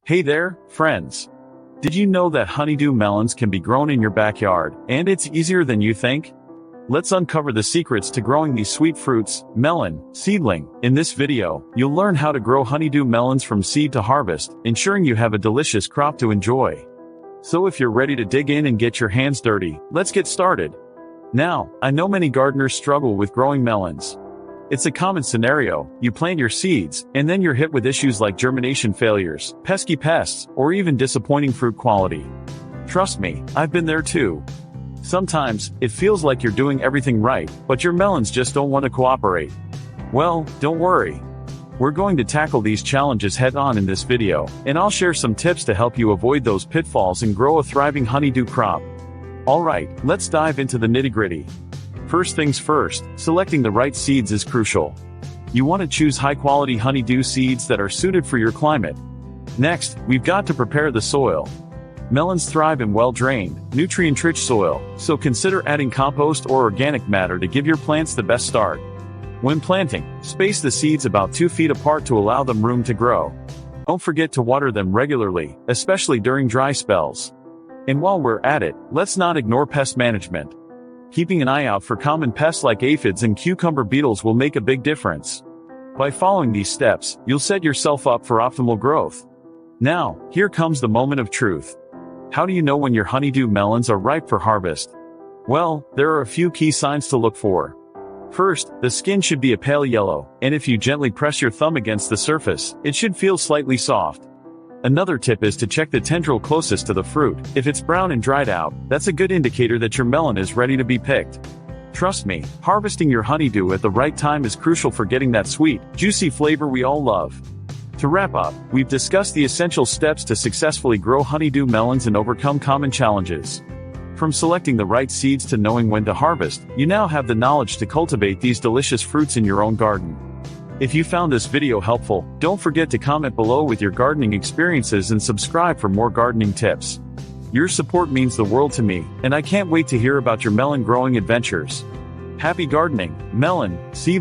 Hey there, friends. Did you know that honeydew melons can be grown in your backyard, and it's easier than you think? Let's uncover the secrets to growing these sweet fruits, melon, seedling. In this video, you'll learn how to grow honeydew melons from seed to harvest, ensuring you have a delicious crop to enjoy. So if you're ready to dig in and get your hands dirty, let's get started. Now, I know many gardeners struggle with growing melons. It's a common scenario: you plant your seeds, and then you're hit with issues like germination failures, pesky pests, or even disappointing fruit quality. Trust me, I've been there too. Sometimes, it feels like you're doing everything right, but your melons just don't want to cooperate. Well, don't worry. We're going to tackle these challenges head-on in this video, and I'll share some tips to help you avoid those pitfalls and grow a thriving honeydew crop. Alright, let's dive into the nitty-gritty. First things first, selecting the right seeds is crucial. You want to choose high-quality honeydew seeds that are suited for your climate. Next, we've got to prepare the soil. Melons thrive in well-drained, nutrient-rich soil, so consider adding compost or organic matter to give your plants the best start. When planting, space the seeds about 2 feet apart to allow them room to grow. Don't forget to water them regularly, especially during dry spells. And while we're at it, let's not ignore pest management. Keeping an eye out for common pests like aphids and cucumber beetles will make a big difference. By following these steps, you'll set yourself up for optimal growth. Now, here comes the moment of truth. How do you know when your honeydew melons are ripe for harvest? Well, there are a few key signs to look for. First, the skin should be a pale yellow, and if you gently press your thumb against the surface, it should feel slightly soft. Another tip is to check the tendril closest to the fruit. If it's brown and dried out, that's a good indicator that your melon is ready to be picked. Trust me, harvesting your honeydew at the right time is crucial for getting that sweet, juicy flavor we all love. To wrap up, we've discussed the essential steps to successfully grow honeydew melons and overcome common challenges. From selecting the right seeds to knowing when to harvest, you now have the knowledge to cultivate these delicious fruits in your own garden. If you found this video helpful, don't forget to comment below with your gardening experiences and subscribe for more gardening tips. Your support means the world to me, and I can't wait to hear about your melon growing adventures. Happy gardening, melon, seed